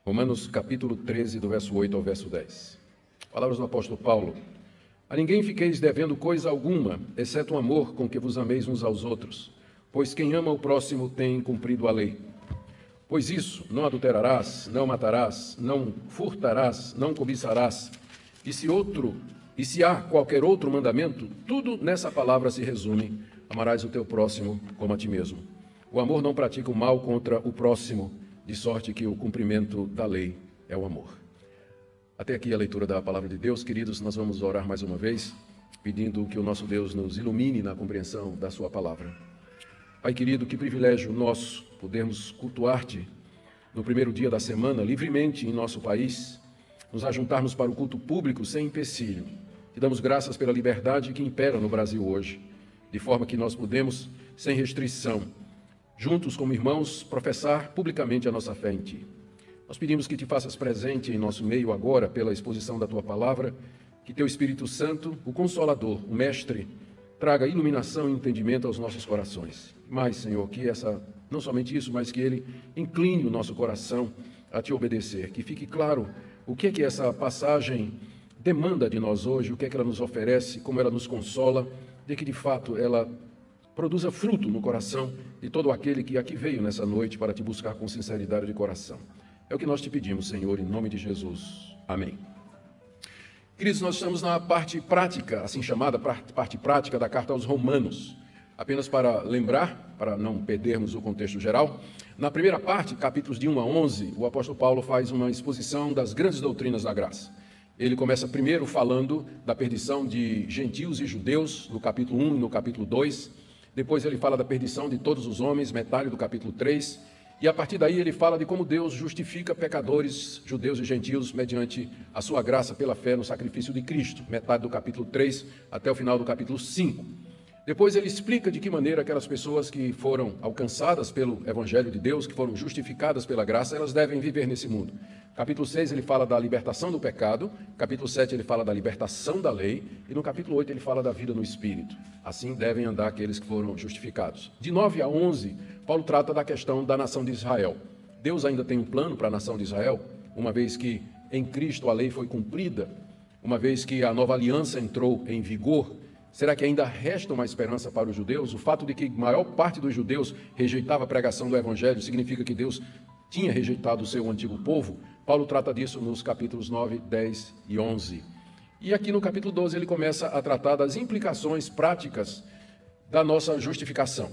Romanos capítulo 13, do verso 8 ao verso 10. Palavras do apóstolo Paulo. A ninguém fiqueis devendo coisa alguma, exceto o amor com que vos ameis uns aos outros, pois quem ama o próximo tem cumprido a lei. Pois isso, não adulterarás, não matarás, não furtarás, não cobiçarás. E se há qualquer outro mandamento, tudo nessa palavra se resume: amarás o teu próximo como a ti mesmo. O amor não pratica o mal contra o próximo, de sorte que o cumprimento da lei é o amor. Até aqui a leitura da palavra de Deus. Queridos, nós vamos orar mais uma vez, pedindo que o nosso Deus nos ilumine na compreensão da sua palavra. Pai querido, que privilégio nosso podermos cultuar-te no primeiro dia da semana, livremente em nosso país, nos ajuntarmos para o culto público sem empecilho. Te damos graças pela liberdade que impera no Brasil hoje, de forma que nós podemos, sem restrição, juntos como irmãos, professar publicamente a nossa fé em Ti. Nós pedimos que Te faças presente em nosso meio agora, pela exposição da Tua palavra, que Teu Espírito Santo, o Consolador, o Mestre, traga iluminação e entendimento aos nossos corações. Mas, Senhor, que não somente isso, mas que Ele incline o nosso coração a Te obedecer, que fique claro o que é que essa passagem demanda de nós hoje, o que é que ela nos oferece, como ela nos consola, de que de fato ela produza fruto no coração de todo aquele que aqui veio nessa noite para Te buscar com sinceridade de coração. É o que nós Te pedimos, Senhor, em nome de Jesus. Amém. Queridos, nós estamos na parte prática, assim chamada parte prática da carta aos Romanos. Apenas para lembrar, para não perdermos o contexto geral, na primeira parte, capítulos de 1 a 11, o apóstolo Paulo faz uma exposição das grandes doutrinas da graça. Ele começa primeiro falando da perdição de gentios e judeus, no capítulo 1 e no capítulo 2. Depois ele fala da perdição de todos os homens, metade do capítulo 3. E a partir daí ele fala de como Deus justifica pecadores, judeus e gentios, mediante a sua graça pela fé no sacrifício de Cristo, metade do capítulo 3 até o final do capítulo 5. Depois ele explica de que maneira aquelas pessoas que foram alcançadas pelo Evangelho de Deus, que foram justificadas pela graça, elas devem viver nesse mundo. Capítulo 6 ele fala da libertação do pecado, capítulo 7 ele fala da libertação da lei, e no capítulo 8 ele fala da vida no Espírito. Assim devem andar aqueles que foram justificados. De 9 a 11, Paulo trata da questão da nação de Israel. Deus ainda tem um plano para a nação de Israel, uma vez que em Cristo a lei foi cumprida, uma vez que a nova aliança entrou em vigor. Será que ainda resta uma esperança para os judeus? O fato de que a maior parte dos judeus rejeitava a pregação do Evangelho significa que Deus tinha rejeitado o seu antigo povo? Paulo trata disso nos capítulos 9, 10 e 11. E aqui no capítulo 12 ele começa a tratar das implicações práticas da nossa justificação.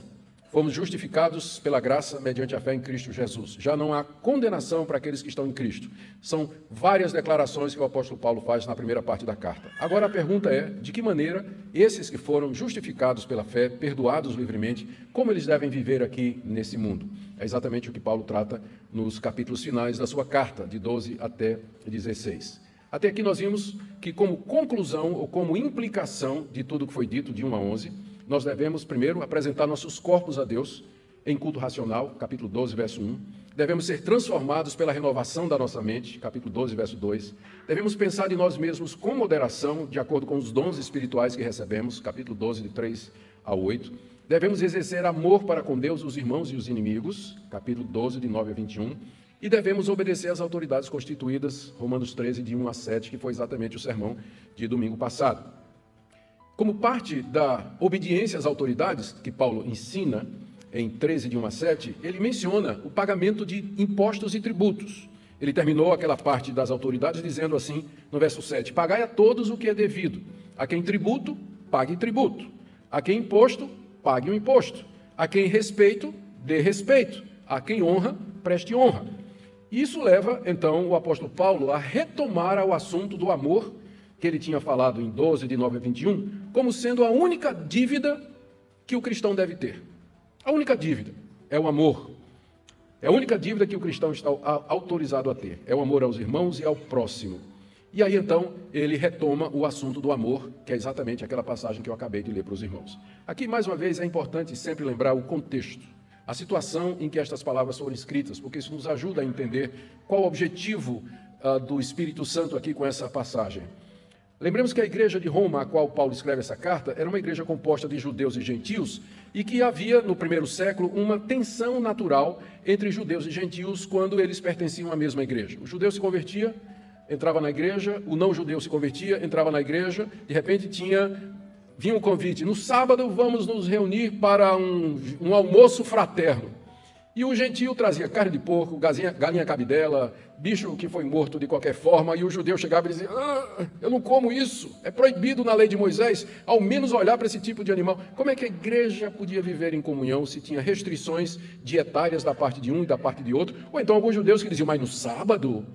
Fomos justificados pela graça mediante a fé em Cristo Jesus. Já não há condenação para aqueles que estão em Cristo. São várias declarações que o apóstolo Paulo faz na primeira parte da carta. Agora a pergunta é, de que maneira esses que foram justificados pela fé, perdoados livremente, como eles devem viver aqui nesse mundo? É exatamente o que Paulo trata nos capítulos finais da sua carta, de 12 até 16. Até aqui nós vimos que como conclusão ou como implicação de tudo que foi dito, de 1 a 11, nós devemos, primeiro, apresentar nossos corpos a Deus em culto racional, capítulo 12, verso 1. Devemos ser transformados pela renovação da nossa mente, capítulo 12, verso 2. Devemos pensar de nós mesmos com moderação, de acordo com os dons espirituais que recebemos, capítulo 12, de 3 a 8. Devemos exercer amor para com Deus, os irmãos e os inimigos, capítulo 12, de 9 a 21. E devemos obedecer às autoridades constituídas, Romanos 13, de 1 a 7, que foi exatamente o sermão de domingo passado. Como parte da obediência às autoridades, que Paulo ensina em 13, de 1 a 7, ele menciona o pagamento de impostos e tributos. Ele terminou aquela parte das autoridades dizendo assim, no verso 7, pagai a todos o que é devido. A quem tributo, pague tributo. A quem imposto, pague o imposto. A quem respeito, dê respeito. A quem honra, preste honra. Isso leva, então, o apóstolo Paulo a retomar o assunto do amor, que ele tinha falado em 12, de 9 a 21, como sendo a única dívida que o cristão deve ter. A única dívida é o amor. É a única dívida que o cristão está autorizado a ter. É o amor aos irmãos e ao próximo. E aí, então, ele retoma o assunto do amor, que é exatamente aquela passagem que eu acabei de ler para os irmãos. Aqui, mais uma vez, é importante sempre lembrar o contexto, a situação em que estas palavras foram escritas, porque isso nos ajuda a entender qual o objetivo do Espírito Santo aqui com essa passagem. Lembremos que a igreja de Roma, a qual Paulo escreve essa carta, era uma igreja composta de judeus e gentios e que havia, no primeiro século, uma tensão natural entre judeus e gentios quando eles pertenciam à mesma igreja. O judeu se convertia, entrava na igreja, o não-judeu se convertia, entrava na igreja, de repente vinha um convite, no sábado vamos nos reunir para um almoço fraterno. E o gentio trazia carne de porco, galinha cabidela, bicho que foi morto de qualquer forma, e o judeu chegava e dizia, eu não como isso, é proibido na lei de Moisés, ao menos olhar para esse tipo de animal. Como é que a igreja podia viver em comunhão se tinha restrições dietárias da parte de um e da parte de outro? Ou então alguns judeus que diziam, mas no sábado?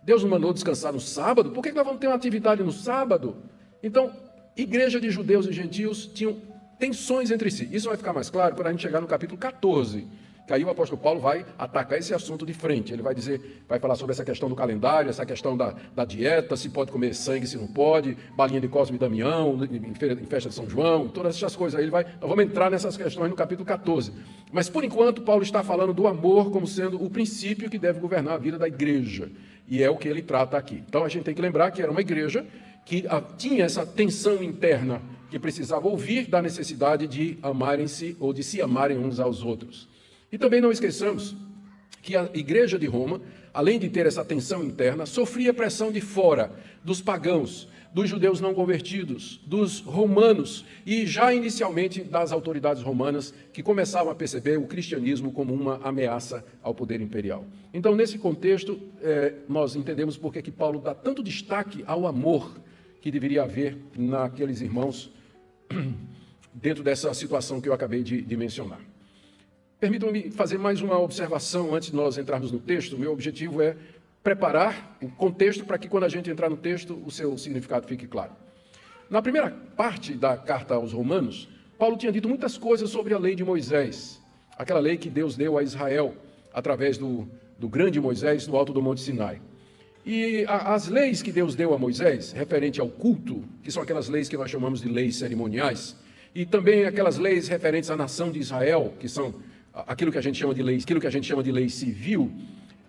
Deus não mandou descansar no sábado? Por que nós vamos ter uma atividade no sábado? Então, igreja de judeus e gentios tinham tensões entre si. Isso vai ficar mais claro quando a gente chegar no capítulo 14, que aí o apóstolo Paulo vai atacar esse assunto de frente. Ele vai falar sobre essa questão do calendário, essa questão da dieta, se pode comer sangue, se não pode, balinha de Cosme e Damião, em festa de São João, todas essas coisas aí. Nós vamos entrar nessas questões no capítulo 14. Mas, por enquanto, Paulo está falando do amor como sendo o princípio que deve governar a vida da igreja. E é o que ele trata aqui. Então, a gente tem que lembrar que era uma igreja que tinha essa tensão interna, que precisava ouvir da necessidade de amarem-se ou de se amarem uns aos outros. E também não esqueçamos que a igreja de Roma, além de ter essa tensão interna, sofria pressão de fora, dos pagãos, dos judeus não convertidos, dos romanos e já inicialmente das autoridades romanas que começavam a perceber o cristianismo como uma ameaça ao poder imperial. Então, nesse contexto, nós entendemos por que Paulo dá tanto destaque ao amor que deveria haver naqueles irmãos dentro dessa situação que eu acabei de mencionar. Permitam-me fazer mais uma observação antes de nós entrarmos no texto. O meu objetivo é preparar o contexto para que, quando a gente entrar no texto, o seu significado fique claro. Na primeira parte da carta aos Romanos, Paulo tinha dito muitas coisas sobre a lei de Moisés, aquela lei que Deus deu a Israel através do grande Moisés no alto do Monte Sinai. E as leis que Deus deu a Moisés, referente ao culto, que são aquelas leis que nós chamamos de leis cerimoniais, e também aquelas leis referentes à nação de Israel, que são aquilo que a gente chama de lei civil,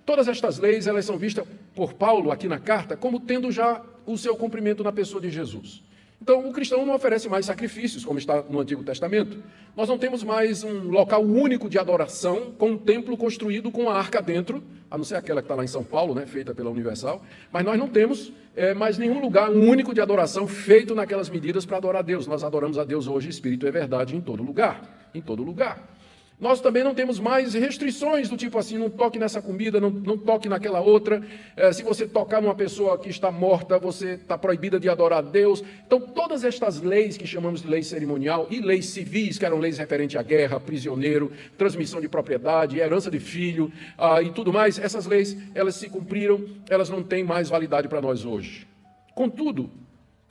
todas estas leis elas são vistas por Paulo aqui na carta como tendo já o seu cumprimento na pessoa de Jesus. Então, o cristão não oferece mais sacrifícios, como está no Antigo Testamento. Nós não temos mais um local único de adoração, com um templo construído com a arca dentro, a não ser aquela que está lá em São Paulo, né, feita pela Universal, mas nós não temos mais nenhum lugar único de adoração feito naquelas medidas para adorar a Deus. Nós adoramos a Deus hoje, Espírito é verdade, em todo lugar, em todo lugar. Nós também não temos mais restrições do tipo assim, não toque nessa comida, não toque naquela outra. Se você tocar numa pessoa que está morta, você está proibida de adorar a Deus. Então, todas estas leis que chamamos de lei cerimonial e leis civis, que eram leis referentes à guerra, prisioneiro, transmissão de propriedade, herança de filho e tudo mais, essas leis, elas se cumpriram, elas não têm mais validade para nós hoje. Contudo,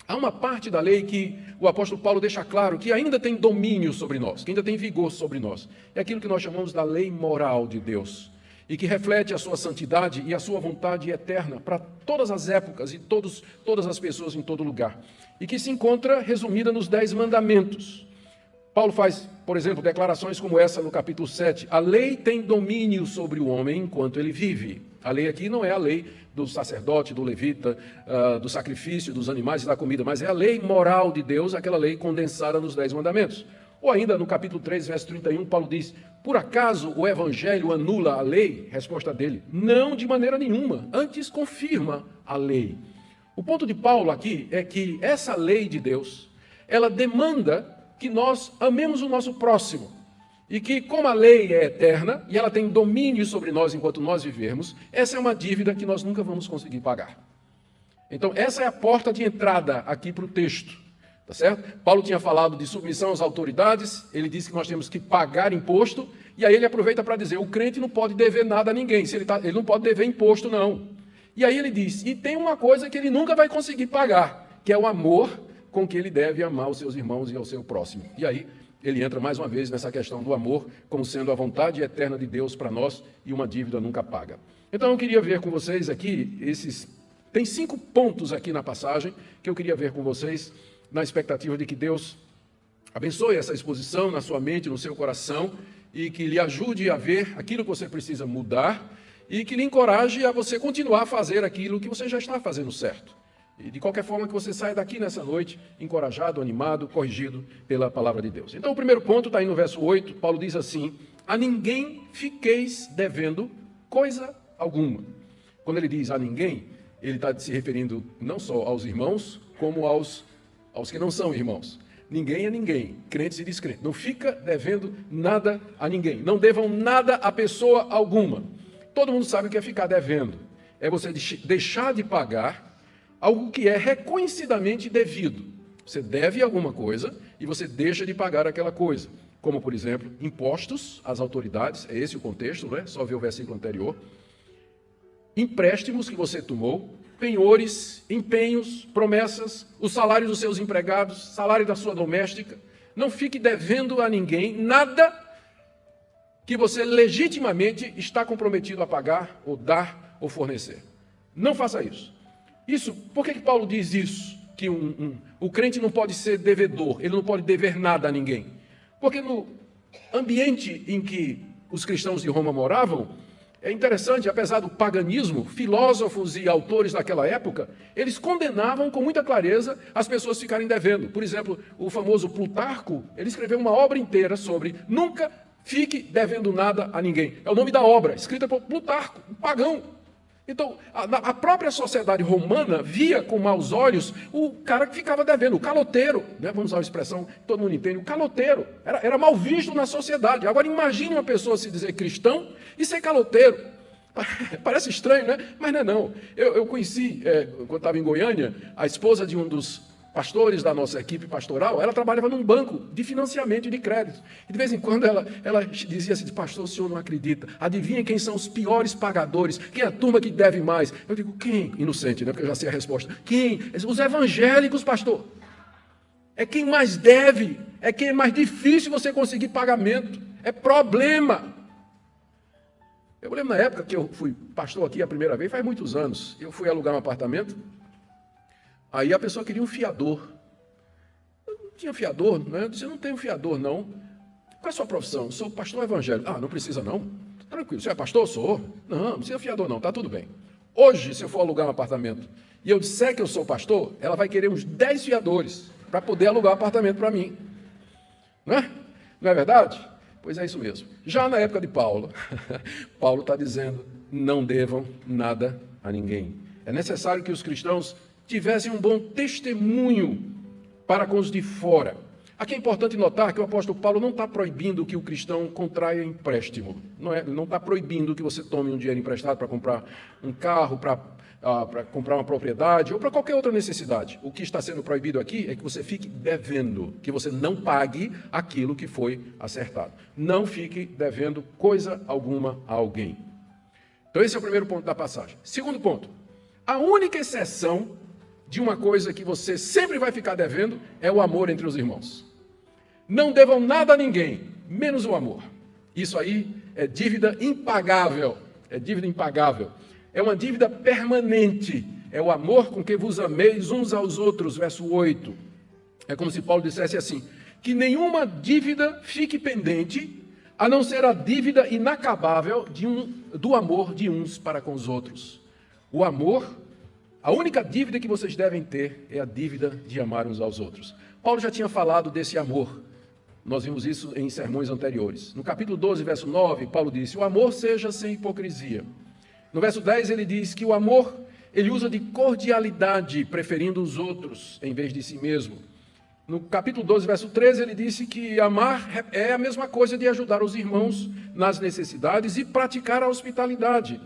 há uma parte da lei que o apóstolo Paulo deixa claro que ainda tem domínio sobre nós, que ainda tem vigor sobre nós. É aquilo que nós chamamos da lei moral de Deus, e que reflete a sua santidade e a sua vontade eterna para todas as épocas e todas as pessoas em todo lugar, e que se encontra resumida nos 10 mandamentos. Paulo faz, por exemplo, declarações como essa no capítulo 7. A lei tem domínio sobre o homem enquanto ele vive. A lei aqui não é a lei do sacerdote, do levita, do sacrifício, dos animais e da comida, mas é a lei moral de Deus, aquela lei condensada nos 10 mandamentos. Ou ainda no capítulo 3, verso 31, Paulo diz, por acaso o evangelho anula a lei? Resposta dele, não de maneira nenhuma, antes confirma a lei. O ponto de Paulo aqui é que essa lei de Deus, ela demanda que nós amemos o nosso próximo. E que, como a lei é eterna e ela tem domínio sobre nós enquanto nós vivermos, essa é uma dívida que nós nunca vamos conseguir pagar. Então, essa é a porta de entrada aqui para o texto, tá certo? Paulo tinha falado de submissão às autoridades, ele disse que nós temos que pagar imposto, e aí ele aproveita para dizer, o crente não pode dever nada a ninguém, ele não pode dever imposto, não. E aí ele diz, e tem uma coisa que ele nunca vai conseguir pagar, que é o amor com que ele deve amar os seus irmãos e ao seu próximo. E aí, ele entra mais uma vez nessa questão do amor como sendo a vontade eterna de Deus para nós e uma dívida nunca paga. Então eu queria ver com vocês aqui tem 5 pontos aqui na passagem que eu queria ver com vocês na expectativa de que Deus abençoe essa exposição na sua mente, no seu coração e que lhe ajude a ver aquilo que você precisa mudar e que lhe encoraje a você continuar a fazer aquilo que você já está fazendo certo. E de qualquer forma que você saia daqui nessa noite encorajado, animado, corrigido pela palavra de Deus. Então o primeiro ponto está aí no verso 8, Paulo diz assim: a ninguém fiqueis devendo coisa alguma. Quando ele diz a ninguém, ele está se referindo não só aos irmãos, como aos que não são irmãos. Ninguém é ninguém, crentes e descrentes. Não fica devendo nada a ninguém. Não devam nada a pessoa alguma. Todo mundo sabe o que é ficar devendo. É você deixar de pagar algo que é reconhecidamente devido. Você deve alguma coisa e você deixa de pagar aquela coisa. Como, por exemplo, impostos às autoridades, é esse o contexto, não é? Só ver o versículo anterior. Empréstimos que você tomou, penhores, empenhos, promessas, o salário dos seus empregados, salário da sua doméstica. Não fique devendo a ninguém nada que você legitimamente está comprometido a pagar, ou dar, ou fornecer. Não faça isso. Por que Paulo diz isso? Que o crente não pode ser devedor, ele não pode dever nada a ninguém. Porque no ambiente em que os cristãos de Roma moravam, é interessante, apesar do paganismo, filósofos e autores daquela época, eles condenavam com muita clareza as pessoas ficarem devendo. Por exemplo, o famoso Plutarco, ele escreveu uma obra inteira sobre nunca fique devendo nada a ninguém. É o nome da obra, escrita por Plutarco, um pagão. Então, a própria sociedade romana via com maus olhos o cara que ficava devendo, o caloteiro, né? Vamos usar uma expressão que todo mundo entende, o caloteiro, era mal visto na sociedade. Agora imagine uma pessoa se dizer cristão e ser caloteiro. Parece estranho, né? Mas não é não. Eu conheci, quando estava em Goiânia, a esposa de um dos pastores da nossa equipe pastoral, ela trabalhava num banco de financiamento e de crédito. E de vez em quando ela dizia assim: pastor, o senhor não acredita. Adivinha quem são os piores pagadores? Quem é a turma que deve mais? Eu digo, quem? Inocente, né? Porque eu já sei a resposta. Quem? Os evangélicos, pastor. É quem mais deve. É quem é mais difícil você conseguir pagamento. É problema. Eu lembro na época que eu fui pastor aqui a primeira vez, faz muitos anos. Eu fui alugar um apartamento. Aí a pessoa queria um fiador. Eu não tinha fiador, né? Eu disse, eu não tenho fiador, não. Qual é a sua profissão? Sou pastor evangélico. Ah, não precisa não. Tranquilo, você é pastor? Sou. Não precisa fiador não, tá tudo bem. Hoje, se eu for alugar um apartamento e eu disser que eu sou pastor, ela vai querer uns 10 fiadores para poder alugar um apartamento para mim. Não é? Não é verdade? Pois é isso mesmo. Já na época de Paulo, Paulo está dizendo, não devam nada a ninguém. É necessário que os cristãos tivessem um bom testemunho para com os de fora. Aqui é importante notar que o apóstolo Paulo não está proibindo que o cristão contraia empréstimo. Não está proibindo que você tome um dinheiro emprestado para comprar um carro, para comprar uma propriedade ou para qualquer outra necessidade. O que está sendo proibido aqui é que você fique devendo, que você não pague aquilo que foi acertado. Não fique devendo coisa alguma a alguém. Então esse é o primeiro ponto da passagem. Segundo ponto, a única exceção de uma coisa que você sempre vai ficar devendo é o amor entre os irmãos. Não devam nada a ninguém, menos o amor. Isso aí é dívida impagável. É dívida impagável. É uma dívida permanente. É o amor com que vos ameis uns aos outros. Verso 8. É como se Paulo dissesse assim, que nenhuma dívida fique pendente, a não ser a dívida inacabável do amor de uns para com os outros. O amor, a única dívida que vocês devem ter é a dívida de amar uns aos outros. Paulo já tinha falado desse amor. Nós vimos isso em sermões anteriores. No capítulo 12, verso 9, Paulo disse, o amor seja sem hipocrisia. No verso 10 ele diz que o amor, ele usa de cordialidade, preferindo os outros em vez de si mesmo. No capítulo 12, verso 13, ele disse que amar é a mesma coisa de ajudar os irmãos nas necessidades e praticar a hospitalidade.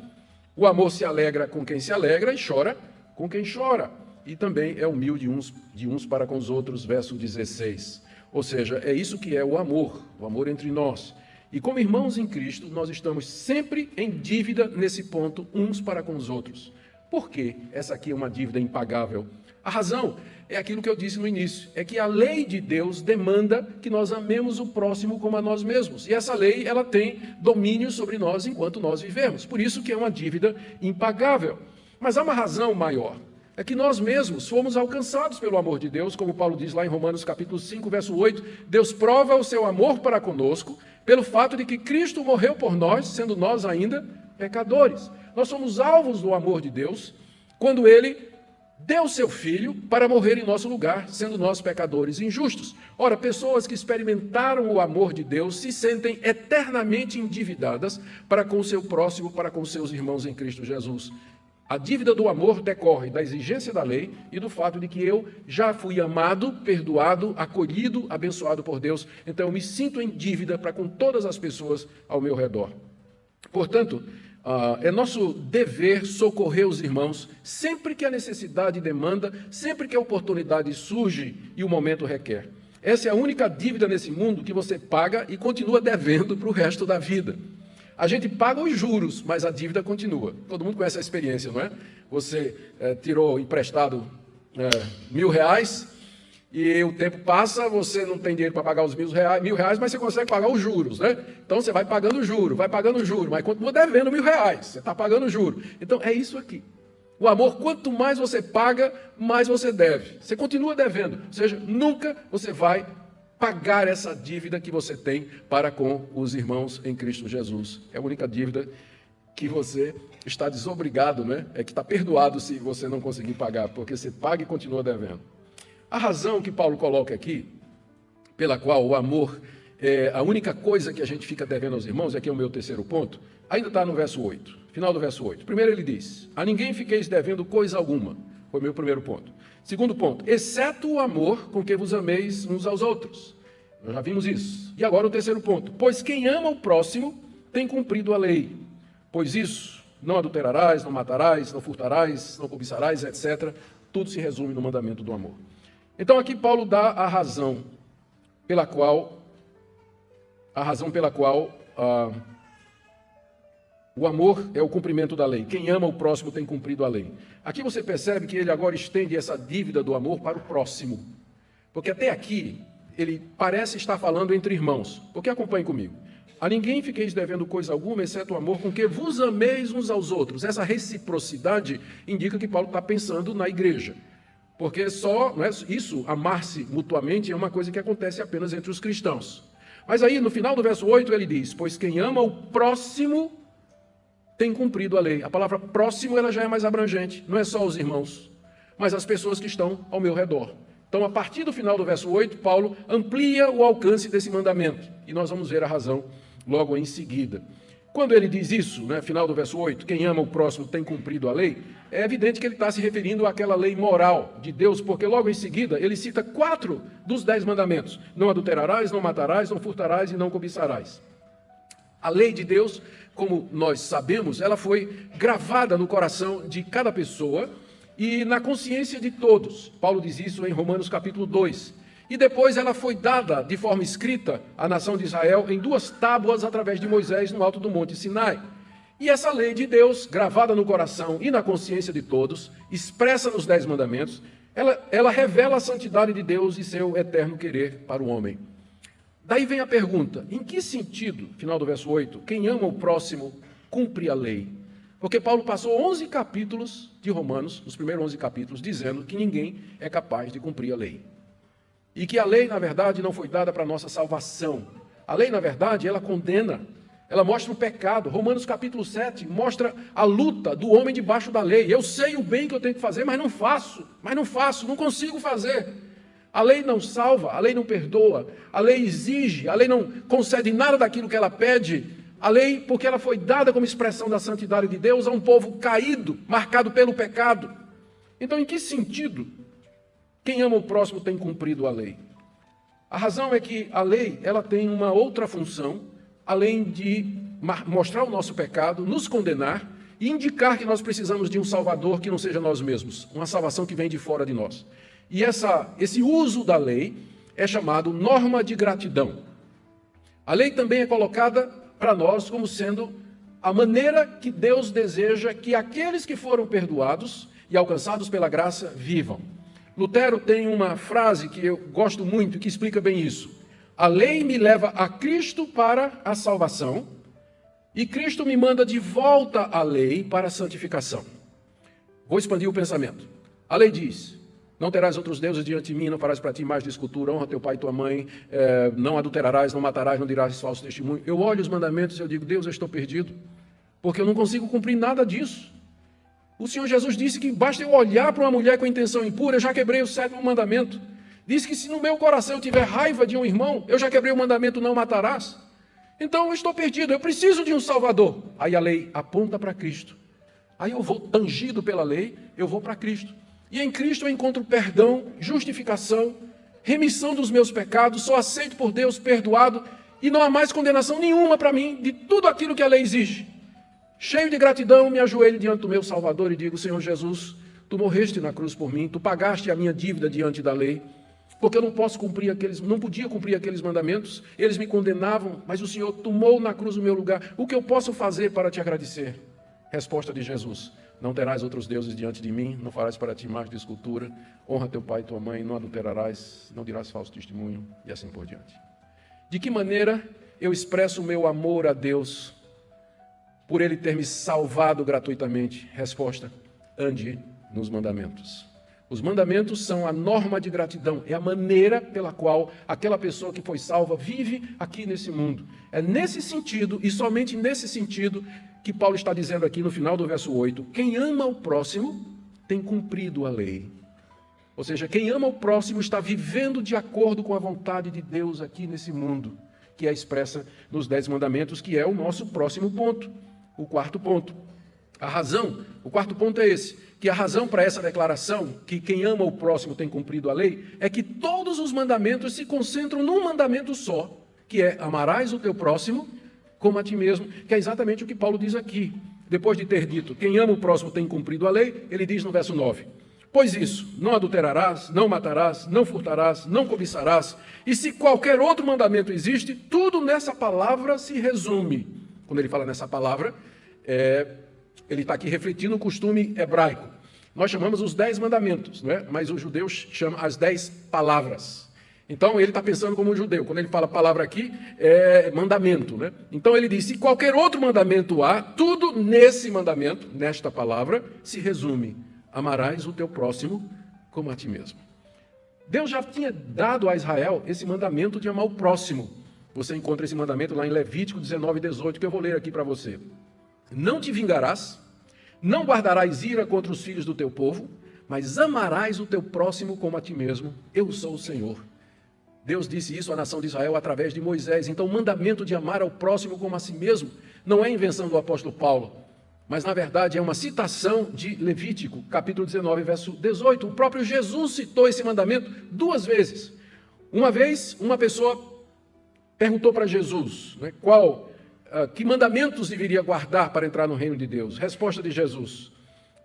O amor se alegra com quem se alegra e chora com quem chora. E também é humilde de uns para com os outros, verso 16. Ou seja, é isso que é o amor entre nós. E como irmãos em Cristo, nós estamos sempre em dívida nesse ponto, uns para com os outros. Por que essa aqui é uma dívida impagável? A razão é aquilo que eu disse no início, é que a lei de Deus demanda que nós amemos o próximo como a nós mesmos. E essa lei, ela tem domínio sobre nós enquanto nós vivemos. Por isso que é uma dívida impagável. Mas há uma razão maior. É que nós mesmos fomos alcançados pelo amor de Deus, como Paulo diz lá em Romanos capítulo 5, verso 8. Deus prova o seu amor para conosco pelo fato de que Cristo morreu por nós, sendo nós ainda pecadores. Nós somos alvos do amor de Deus quando Ele deu seu Filho para morrer em nosso lugar, sendo nós pecadores injustos. Ora, pessoas que experimentaram o amor de Deus se sentem eternamente endividadas para com o seu próximo, para com seus irmãos em Cristo Jesus. A dívida do amor decorre da exigência da lei e do fato de que eu já fui amado, perdoado, acolhido, abençoado por Deus. Então eu me sinto em dívida para com todas as pessoas ao meu redor. Portanto, é nosso dever socorrer os irmãos sempre que a necessidade demanda, sempre que a oportunidade surge e o momento requer. Essa é a única dívida nesse mundo que você paga e continua devendo para o resto da vida. A gente paga os juros, mas a dívida continua. Todo mundo conhece a experiência, não é? Você tirou emprestado R$1.000 e o tempo passa, você não tem dinheiro para pagar os R$1.000, mas você consegue pagar os juros, né? Então você vai pagando juro, mas continua devendo R$1.000, você está pagando juro. Então é isso aqui. O amor, quanto mais você paga, mais você deve. Você continua devendo, ou seja, nunca você vai pagar essa dívida que você tem para com os irmãos em Cristo Jesus. É a única dívida que você está desobrigado, né? É que está perdoado se você não conseguir pagar, porque você paga e continua devendo. A razão que Paulo coloca aqui, pela qual o amor é a única coisa que a gente fica devendo aos irmãos, aqui é o meu terceiro ponto, ainda está no verso 8, final do verso 8. Primeiro ele diz, a ninguém fiqueis devendo coisa alguma, foi o meu primeiro ponto. Segundo ponto, exceto o amor com que vos ameis uns aos outros. Nós já vimos isso. E agora o terceiro ponto, pois quem ama o próximo tem cumprido a lei. Pois isso, não adulterarás, não matarás, não furtarás, não cobiçarás, etc. Tudo se resume no mandamento do amor. Então aqui Paulo dá a razão pela qual o amor é o cumprimento da lei. Quem ama o próximo tem cumprido a lei. Aqui você percebe que ele agora estende essa dívida do amor para o próximo. Porque até aqui ele parece estar falando entre irmãos. Porque acompanhe comigo. A ninguém fiqueis devendo coisa alguma, exceto o amor com que vos ameis uns aos outros. Essa reciprocidade indica que Paulo está pensando na igreja. Porque só, não é isso, amar-se mutuamente é uma coisa que acontece apenas entre os cristãos. Mas aí, no final do verso 8, ele diz, pois quem ama o próximo tem cumprido a lei. A palavra próximo ela já é mais abrangente, não é só os irmãos, mas as pessoas que estão ao meu redor. Então, a partir do final do verso 8, Paulo amplia o alcance desse mandamento. E nós vamos ver a razão logo em seguida. Quando ele diz isso, né, final do verso 8, quem ama o próximo tem cumprido a lei, é evidente que ele está se referindo àquela lei moral de Deus, porque logo em seguida ele cita 4 dos 10 mandamentos. Não adulterarás, não matarás, não furtarás e não cobiçarás. A lei de Deus, como nós sabemos, ela foi gravada no coração de cada pessoa e na consciência de todos. Paulo diz isso em Romanos capítulo 2. E depois ela foi dada de forma escrita à nação de Israel em 2 tábuas através de Moisés no alto do monte Sinai. E essa lei de Deus, gravada no coração e na consciência de todos, expressa nos 10 mandamentos, ela revela a santidade de Deus e seu eterno querer para o homem. Daí vem a pergunta, em que sentido, final do verso 8, quem ama o próximo cumpre a lei? Porque Paulo passou 11 capítulos de Romanos, os primeiros 11 capítulos, dizendo que ninguém é capaz de cumprir a lei. E que a lei, na verdade, não foi dada para a nossa salvação. A lei, na verdade, ela condena, ela mostra o pecado. Romanos capítulo 7 mostra a luta do homem debaixo da lei. Eu sei o bem que eu tenho que fazer, mas não faço, não consigo fazer. A lei não salva, a lei não perdoa, a lei exige, a lei não concede nada daquilo que ela pede. A lei, porque ela foi dada como expressão da santidade de Deus a um povo caído, marcado pelo pecado. Então, em que sentido quem ama o próximo tem cumprido a lei? A razão é que a lei ela tem uma outra função, além de mostrar o nosso pecado, nos condenar e indicar que nós precisamos de um Salvador que não seja nós mesmos, uma salvação que vem de fora de nós. E esse uso da lei é chamado norma de gratidão. A lei também é colocada para nós como sendo a maneira que Deus deseja que aqueles que foram perdoados e alcançados pela graça vivam. Lutero tem uma frase que eu gosto muito, que explica bem isso. A lei me leva a Cristo para a salvação e Cristo me manda de volta à lei para a santificação. Vou expandir o pensamento. A lei diz, não terás outros deuses diante de mim, não farás para ti mais de escultura, honra teu pai e tua mãe, não adulterarás, não matarás, não dirás falso testemunho. Eu olho os mandamentos e eu digo, Deus, eu estou perdido, porque eu não consigo cumprir nada disso. O Senhor Jesus disse que basta eu olhar para uma mulher com intenção impura, eu já quebrei o 7º mandamento. Disse que se no meu coração eu tiver raiva de um irmão, eu já quebrei o mandamento não matarás. Então eu estou perdido, eu preciso de um Salvador. Aí a lei aponta para Cristo. Aí eu vou, tangido pela lei, eu vou para Cristo. E em Cristo eu encontro perdão, justificação, remissão dos meus pecados, sou aceito por Deus, perdoado, e não há mais condenação nenhuma para mim de tudo aquilo que a lei exige. Cheio de gratidão, me ajoelho diante do meu Salvador e digo: Senhor Jesus, tu morreste na cruz por mim, tu pagaste a minha dívida diante da lei, porque eu não podia cumprir aqueles mandamentos, eles me condenavam, mas o Senhor tomou na cruz o meu lugar. O que eu posso fazer para te agradecer? Resposta de Jesus: não terás outros deuses diante de mim, não farás para ti imagem de escultura, honra teu pai e tua mãe, não adulterarás, não dirás falso testemunho, e assim por diante. De que maneira eu expresso o meu amor a Deus por Ele ter me salvado gratuitamente? Resposta: ande nos mandamentos. Os mandamentos são a norma de gratidão, é a maneira pela qual aquela pessoa que foi salva vive aqui nesse mundo. É nesse sentido, e somente nesse sentido, que Paulo está dizendo aqui no final do verso 8, quem ama o próximo tem cumprido a lei. Ou seja, quem ama o próximo está vivendo de acordo com a vontade de Deus aqui nesse mundo, que é expressa nos 10 mandamentos, que é o nosso próximo ponto, o 4º ponto. O 4º ponto é esse, que a razão para essa declaração, que quem ama o próximo tem cumprido a lei, é que todos os mandamentos se concentram num mandamento só, que é amarás o teu próximo como a ti mesmo, que é exatamente o que Paulo diz aqui. Depois de ter dito, quem ama o próximo tem cumprido a lei, ele diz no verso 9, pois isso, não adulterarás, não matarás, não furtarás, não cobiçarás, e se qualquer outro mandamento existe, tudo nessa palavra se resume. Quando ele fala nessa palavra, ele está aqui refletindo o costume hebraico. Nós chamamos os 10 mandamentos, não é? Mas os judeus chamam as 10 palavras. Então ele está pensando como um judeu. Quando ele fala palavra aqui, é mandamento, né? Então ele diz, se qualquer outro mandamento há, tudo nesse mandamento, nesta palavra, se resume. Amarás o teu próximo como a ti mesmo. Deus já tinha dado a Israel esse mandamento de amar o próximo. Você encontra esse mandamento lá em Levítico 19:18, que eu vou ler aqui para você. Não te vingarás, não guardarás ira contra os filhos do teu povo, mas amarás o teu próximo como a ti mesmo. Eu sou o Senhor. Deus disse isso à nação de Israel através de Moisés. Então o mandamento de amar ao próximo como a si mesmo não é invenção do apóstolo Paulo, mas na verdade é uma citação de Levítico, capítulo 19, verso 18. O próprio Jesus citou esse mandamento 2 vezes. Uma vez, uma pessoa perguntou para Jesus, né, que mandamentos deveria guardar para entrar no reino de Deus? Resposta de Jesus: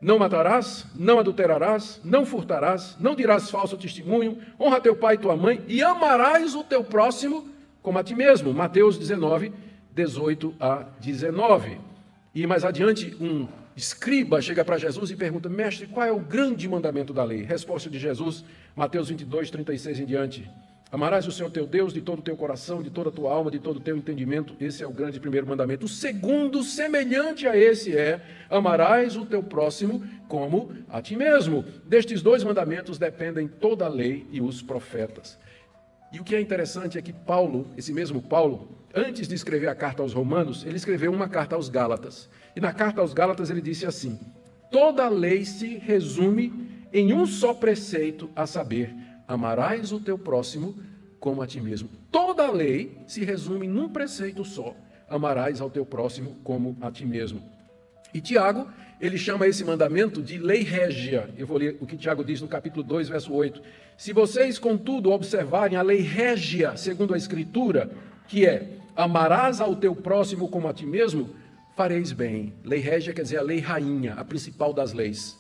não matarás, não adulterarás, não furtarás, não dirás falso testemunho, honra teu pai e tua mãe, e amarás o teu próximo como a ti mesmo. Mateus 19:18-19. E mais adiante, um escriba chega para Jesus e pergunta: mestre, qual é o grande mandamento da lei? Resposta de Jesus, Mateus 22:36 em diante: amarás o Senhor teu Deus de todo o teu coração, de toda a tua alma, de todo o teu entendimento. Esse é o grande primeiro mandamento. O segundo, semelhante a esse, é: amarás o teu próximo como a ti mesmo. Destes 2 mandamentos dependem toda a lei e os profetas. E o que é interessante é que Paulo, esse mesmo Paulo, antes de escrever a carta aos Romanos, ele escreveu uma carta aos Gálatas. E na carta aos Gálatas ele disse assim: toda a lei se resume em um só preceito, a saber, amarás o teu próximo como a ti mesmo. Toda a lei se resume num preceito só: amarás ao teu próximo como a ti mesmo. E Tiago, ele chama esse mandamento de lei régia. Eu vou ler o que Tiago diz no capítulo 2, verso 8. Se vocês, contudo, observarem a lei régia, segundo a Escritura, que é: amarás ao teu próximo como a ti mesmo, fareis bem. Lei régia quer dizer a lei rainha, a principal das leis.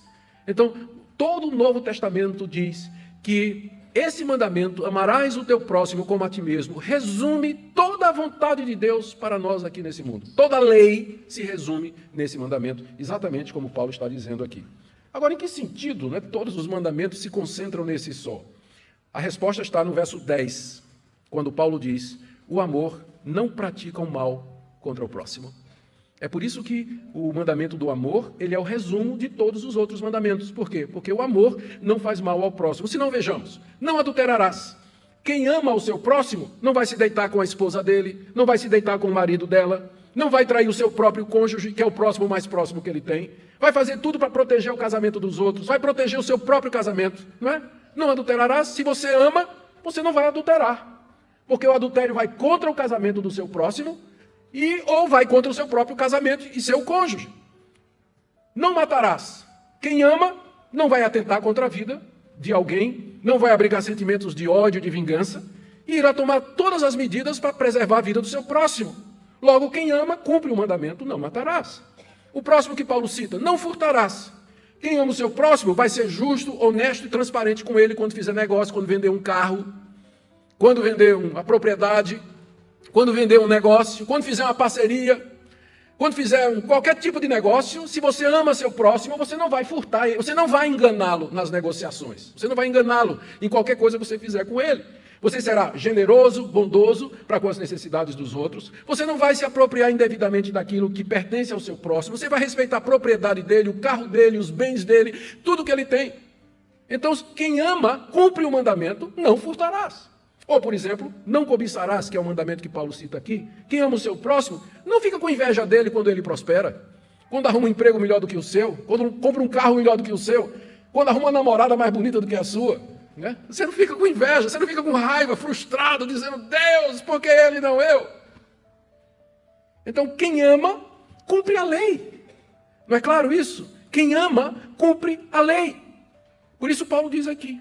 Então, todo o Novo Testamento diz que esse mandamento, amarás o teu próximo como a ti mesmo, resume toda a vontade de Deus para nós aqui nesse mundo. Toda a lei se resume nesse mandamento, exatamente como Paulo está dizendo aqui. Agora, em que sentido, né, todos os mandamentos se concentram nesse só? A resposta está no verso 10, quando Paulo diz: o amor não pratica o mal contra o próximo. É por isso que o mandamento do amor, ele é o resumo de todos os outros mandamentos. Por quê? Porque o amor não faz mal ao próximo. Se não, vejamos: não adulterarás. Quem ama o seu próximo não vai se deitar com a esposa dele, não vai se deitar com o marido dela, não vai trair o seu próprio cônjuge, que é o próximo mais próximo que ele tem, vai fazer tudo para proteger o casamento dos outros, vai proteger o seu próprio casamento, não é? Não adulterarás. Se você ama, você não vai adulterar, porque o adultério vai contra o casamento do seu próximo ou vai contra o seu próprio casamento e seu cônjuge. Não matarás. Quem ama não vai atentar contra a vida de alguém, não vai abrigar sentimentos de ódio, de vingança, e irá tomar todas as medidas para preservar a vida do seu próximo. Logo, quem ama, cumpre o mandamento, não matarás. O próximo que Paulo cita, não furtarás. Quem ama o seu próximo vai ser justo, honesto e transparente com ele quando fizer negócio, quando vender um carro, quando vender uma propriedade, quando vender um negócio, quando fizer uma parceria, quando fizer qualquer tipo de negócio. Se você ama seu próximo, você não vai furtar, você não vai enganá-lo nas negociações, você não vai enganá-lo em qualquer coisa que você fizer com ele. Você será generoso, bondoso para com as necessidades dos outros. Você não vai se apropriar indevidamente daquilo que pertence ao seu próximo. Você vai respeitar a propriedade dele, o carro dele, os bens dele, tudo que ele tem. Então, quem ama, cumpre o mandamento, não furtarás. Ou, por exemplo, não cobiçarás, que é o mandamento que Paulo cita aqui. Quem ama o seu próximo, não fica com inveja dele quando ele prospera, quando arruma um emprego melhor do que o seu, quando compra um carro melhor do que o seu, quando arruma uma namorada mais bonita do que a sua. Né? Você não fica com inveja, você não fica com raiva, frustrado, dizendo, Deus, por que ele não eu? Então, quem ama, cumpre a lei. Não é claro isso? Quem ama, cumpre a lei. Por isso Paulo diz aqui,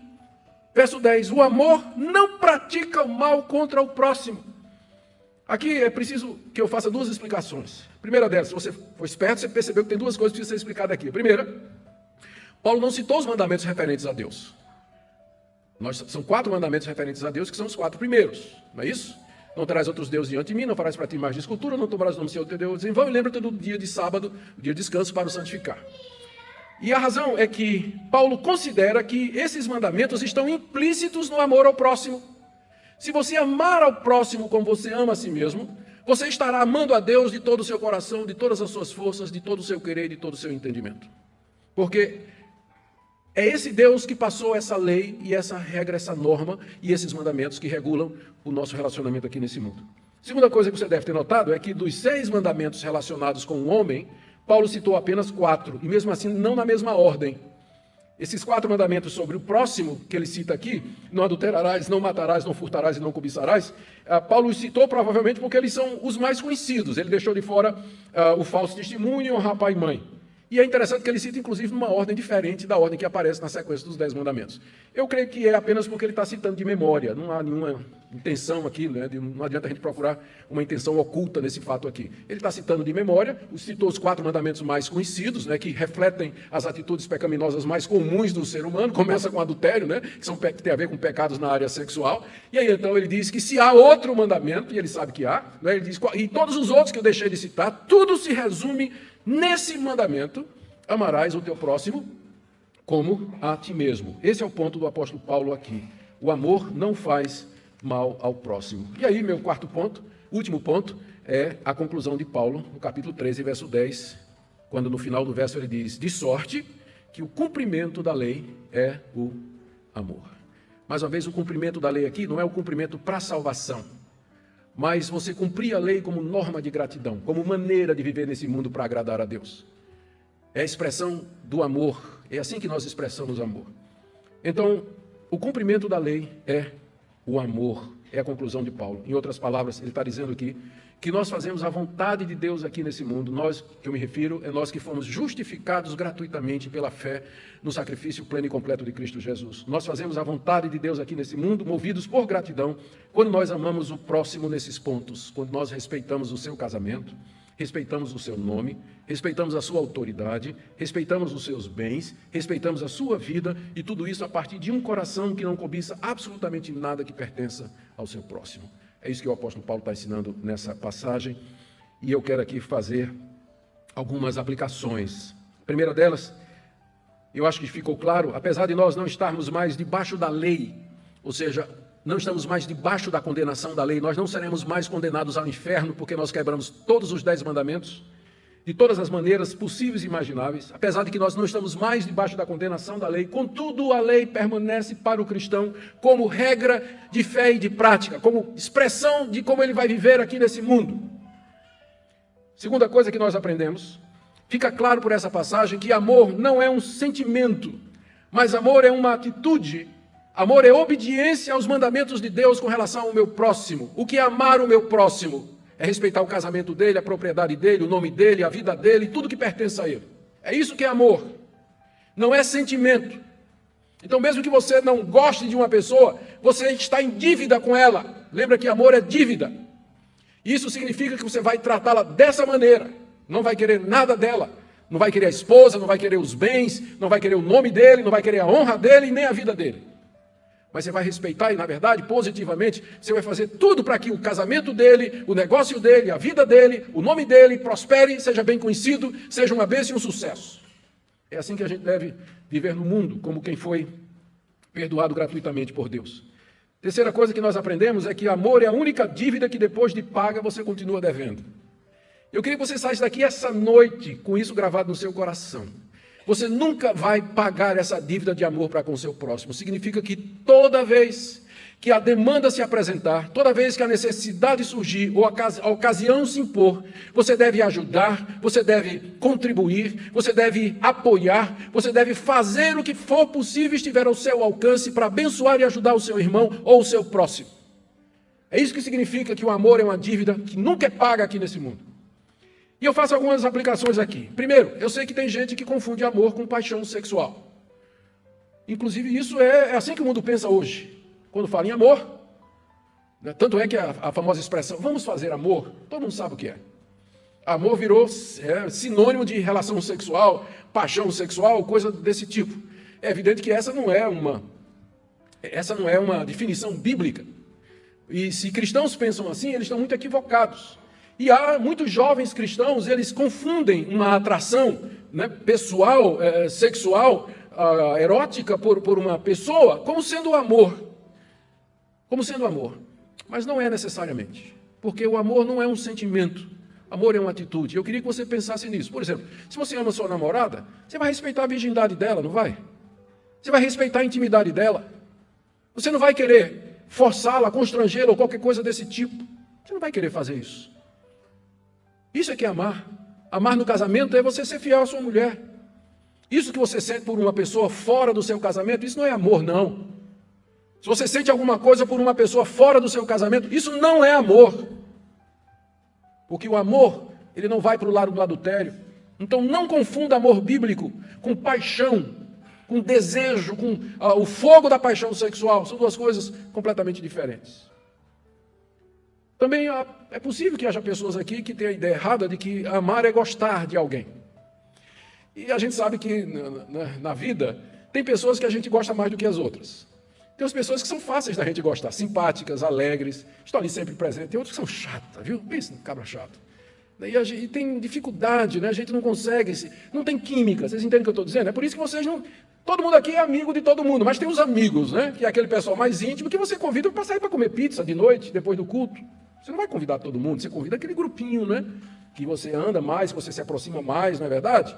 verso 10, o amor não pratica o mal contra o próximo. Aqui é preciso que eu faça duas explicações. A primeira delas, se você for esperto, você percebeu que tem duas coisas que precisam ser explicadas aqui. A primeira, Paulo não citou os mandamentos referentes a Deus. São 4 mandamentos referentes a Deus, que são os 4 primeiros, não é isso? Não terás outros deuses diante de mim, não farás para ti mais de escultura, não tomarás o nome do Senhor teu Deus em vão, e lembra-te do dia de sábado, o dia de descanso, para o santificar. E a razão é que Paulo considera que esses mandamentos estão implícitos no amor ao próximo. Se você amar ao próximo como você ama a si mesmo, você estará amando a Deus de todo o seu coração, de todas as suas forças, de todo o seu querer, de todo o seu entendimento. Porque é esse Deus que passou essa lei e essa regra, essa norma e esses mandamentos que regulam o nosso relacionamento aqui nesse mundo. Segunda coisa que você deve ter notado é que dos 6 mandamentos relacionados com o homem, Paulo citou apenas 4, e mesmo assim não na mesma ordem. Esses 4 mandamentos sobre o próximo, que ele cita aqui, não adulterarás, não matarás, não furtarás e não cobiçarás, Paulo os citou provavelmente porque eles são os mais conhecidos. Ele deixou de fora o falso testemunho, honrar pai e mãe. E é interessante que ele cita, inclusive, numa ordem diferente da ordem que aparece na sequência dos 10 mandamentos. Eu creio que é apenas porque ele está citando de memória, não há nenhuma intenção aqui, né? Não adianta a gente procurar uma intenção oculta nesse fato aqui. Ele está citando de memória, citou os 4 mandamentos mais conhecidos, né? Que refletem as atitudes pecaminosas mais comuns do ser humano, começa com adultério, né? Que tem a ver com pecados na área sexual, e aí então ele diz que se há outro mandamento, e ele sabe que há, né? Ele diz, e todos os outros que eu deixei de citar, tudo se resume nesse mandamento: amarás o teu próximo como a ti mesmo. Esse é o ponto do apóstolo Paulo aqui. O amor não faz mal ao próximo. E aí, meu quarto ponto, último ponto, é a conclusão de Paulo, no capítulo 13, verso 10, quando no final do verso ele diz, de sorte que o cumprimento da lei é o amor. Mais uma vez, o cumprimento da lei aqui não é o cumprimento para a salvação, mas você cumprir a lei como norma de gratidão, como maneira de viver nesse mundo para agradar a Deus. É a expressão do amor, é assim que nós expressamos amor. Então, o cumprimento da lei é o amor, é a conclusão de Paulo. Em outras palavras, ele está dizendo aqui que nós fazemos a vontade de Deus aqui nesse mundo. Nós, que eu me refiro, é nós que fomos justificados gratuitamente pela fé no sacrifício pleno e completo de Cristo Jesus. Nós fazemos a vontade de Deus aqui nesse mundo, movidos por gratidão, quando nós amamos o próximo nesses pontos, quando nós respeitamos o seu casamento, respeitamos o seu nome, respeitamos a sua autoridade, respeitamos os seus bens, respeitamos a sua vida, e tudo isso a partir de um coração que não cobiça absolutamente nada que pertença ao seu próximo. É isso que o apóstolo Paulo está ensinando nessa passagem, e eu quero aqui fazer algumas aplicações. A primeira delas, eu acho que ficou claro, apesar de nós não estarmos mais debaixo da lei, ou seja, não estamos mais debaixo da condenação da lei, nós não seremos mais condenados ao inferno porque nós quebramos todos os 10 mandamentos, de todas as maneiras possíveis e imagináveis, apesar de que nós não estamos mais debaixo da condenação da lei, contudo a lei permanece para o cristão como regra de fé e de prática, como expressão de como ele vai viver aqui nesse mundo. Segunda coisa que nós aprendemos, fica claro por essa passagem que amor não é um sentimento, mas amor é uma atitude. Amor é obediência aos mandamentos de Deus com relação ao meu próximo. O que é amar o meu próximo? É respeitar o casamento dele, a propriedade dele, o nome dele, a vida dele, tudo que pertence a ele. É isso que é amor. Não é sentimento. Então, mesmo que você não goste de uma pessoa, você está em dívida com ela. Lembra que amor é dívida. Isso significa que você vai tratá-la dessa maneira. Não vai querer nada dela. Não vai querer a esposa, não vai querer os bens, não vai querer o nome dele, não vai querer a honra dele e nem a vida dele. Mas você vai respeitar e, na verdade, positivamente, você vai fazer tudo para que o casamento dele, o negócio dele, a vida dele, o nome dele prospere, seja bem conhecido, seja uma bênção e um sucesso. É assim que a gente deve viver no mundo, como quem foi perdoado gratuitamente por Deus. Terceira coisa que nós aprendemos é que amor é a única dívida que depois de paga você continua devendo. Eu queria que você saísse daqui essa noite com isso gravado no seu coração. Você nunca vai pagar essa dívida de amor para com o seu próximo. Significa que toda vez que a demanda se apresentar, toda vez que a necessidade surgir ou a ocasião se impor, você deve ajudar, você deve contribuir, você deve apoiar, você deve fazer o que for possível estiver ao seu alcance para abençoar e ajudar o seu irmão ou o seu próximo. É isso que significa que o amor é uma dívida que nunca é paga aqui nesse mundo. E eu faço algumas aplicações aqui. Primeiro, eu sei que tem gente que confunde amor com paixão sexual. Inclusive, isso é assim que o mundo pensa hoje. Quando fala em amor, né? Tanto é que a famosa expressão, vamos fazer amor, todo mundo sabe o que é. Amor virou sinônimo de relação sexual, paixão sexual, coisa desse tipo. É evidente que essa não é uma definição bíblica. E se cristãos pensam assim, eles estão muito equivocados. E há muitos jovens cristãos, eles confundem uma atração, né, pessoal, sexual, erótica por uma pessoa, como sendo amor. Como sendo amor. Mas não é necessariamente. Porque o amor não é um sentimento. Amor é uma atitude. Eu queria que você pensasse nisso. Por exemplo, se você ama sua namorada, você vai respeitar a virgindade dela, não vai? Você vai respeitar a intimidade dela. Você não vai querer forçá-la, constrangê-la ou qualquer coisa desse tipo. Você não vai querer fazer isso. Isso é que é amar. Amar no casamento é você ser fiel à sua mulher. Isso que você sente por uma pessoa fora do seu casamento, isso não é amor, não. Se você sente alguma coisa por uma pessoa fora do seu casamento, isso não é amor. Porque o amor, ele não vai para o lado do adultério. Então não confunda amor bíblico com paixão, com desejo, com o fogo da paixão sexual. São duas coisas completamente diferentes. Também é possível que haja pessoas aqui que tenham a ideia errada de que amar é gostar de alguém. E a gente sabe que na vida tem pessoas que a gente gosta mais do que as outras. Tem as pessoas que são fáceis da gente gostar, simpáticas, alegres, estão ali sempre presentes. Tem outras que são chatas, viu? Pensa no cabra chato. E tem dificuldade, né? A gente não consegue, não tem química. Vocês entendem o que eu estou dizendo? É por isso que vocês não... Todo mundo aqui é amigo de todo mundo, mas tem os amigos, né? Que é aquele pessoal mais íntimo que você convida para sair para comer pizza de noite, depois do culto. Você não vai convidar todo mundo, você convida aquele grupinho, né? Que você anda mais, que você se aproxima mais, não é verdade?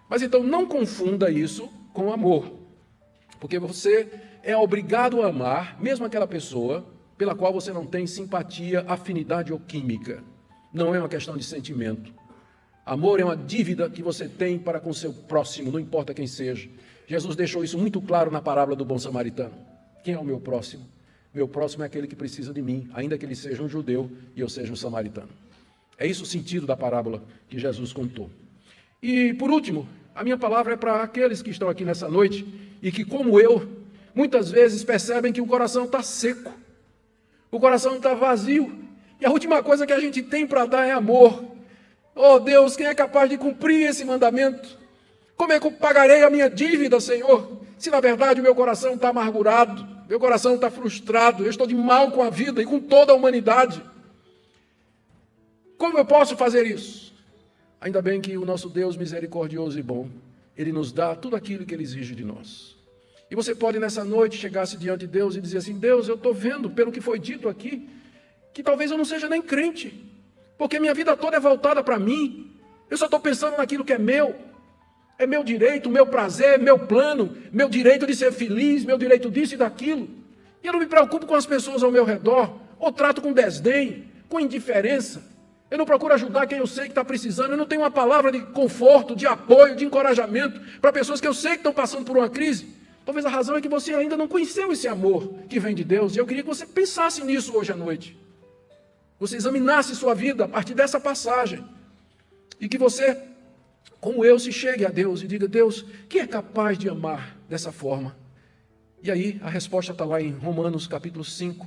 Mas então não confunda isso com amor. Porque você é obrigado a amar, mesmo aquela pessoa pela qual você não tem simpatia, afinidade ou química. Não é uma questão de sentimento. Amor é uma dívida que você tem para com seu próximo, não importa quem seja. Jesus deixou isso muito claro na parábola do bom samaritano. Quem é o meu próximo? Meu próximo é aquele que precisa de mim, ainda que ele seja um judeu e eu seja um samaritano. É isso o sentido da parábola que Jesus contou. E, por último, a minha palavra é para aqueles que estão aqui nessa noite e que, como eu, muitas vezes percebem que o coração está seco, o coração está vazio, e a última coisa que a gente tem para dar é amor. Oh Deus, quem é capaz de cumprir esse mandamento? Como é que eu pagarei a minha dívida, Senhor, se na verdade o meu coração está amargurado? Meu coração está frustrado, eu estou de mal com a vida e com toda a humanidade. Como eu posso fazer isso? Ainda bem que o nosso Deus misericordioso e bom, Ele nos dá tudo aquilo que Ele exige de nós. E você pode nessa noite chegar-se diante de Deus e dizer assim, Deus, eu estou vendo pelo que foi dito aqui, que talvez eu não seja nem crente, porque minha vida toda é voltada para mim, eu só estou pensando naquilo que é meu direito, meu prazer, meu plano, meu direito de ser feliz, meu direito disso e daquilo. E eu não me preocupo com as pessoas ao meu redor, ou trato com desdém, com indiferença. Eu não procuro ajudar quem eu sei que está precisando. Eu não tenho uma palavra de conforto, de apoio, de encorajamento para pessoas que eu sei que estão passando por uma crise. Talvez a razão é que você ainda não conheceu esse amor que vem de Deus. E eu queria que você pensasse nisso hoje à noite. Você examinasse sua vida a partir dessa passagem. E que você, como eu, se chegue a Deus e diga: Deus, quem é capaz de amar dessa forma? E aí a resposta está lá em Romanos capítulo 5,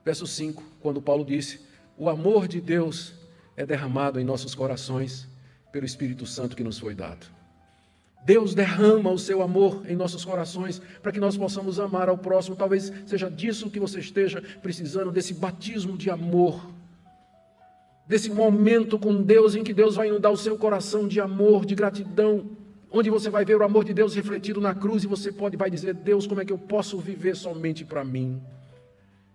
verso 5, quando Paulo disse: o amor de Deus é derramado em nossos corações pelo Espírito Santo que nos foi dado. Deus derrama o seu amor em nossos corações para que nós possamos amar ao próximo. Talvez seja disso que você esteja precisando, desse batismo de amor, desse momento com Deus em que Deus vai inundar o seu coração de amor, de gratidão, onde você vai ver o amor de Deus refletido na cruz e você vai dizer: Deus, como é que eu posso viver somente para mim?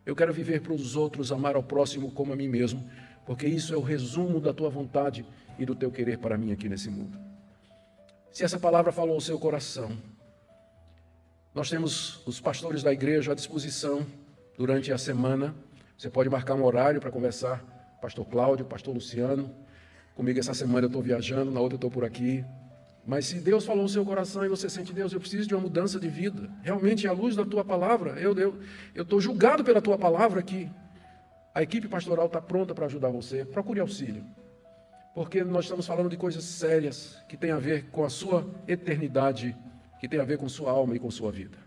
Eu quero viver para os outros, amar ao próximo como a mim mesmo, porque isso é o resumo da tua vontade e do teu querer para mim aqui nesse mundo. Se essa palavra falou ao seu coração, nós temos os pastores da igreja à disposição durante a semana. Você pode marcar um horário para conversar. Pastor Cláudio, pastor Luciano. Comigo essa semana eu estou viajando, na outra eu estou por aqui. Mas se Deus falou no seu coração e você sente: Deus, eu preciso de uma mudança de vida, realmente é a luz da tua palavra, eu estou julgado pela tua palavra aqui, a equipe pastoral está pronta para ajudar você. Procure auxílio, porque nós estamos falando de coisas sérias que têm a ver com a sua eternidade, que têm a ver com sua alma e com sua vida.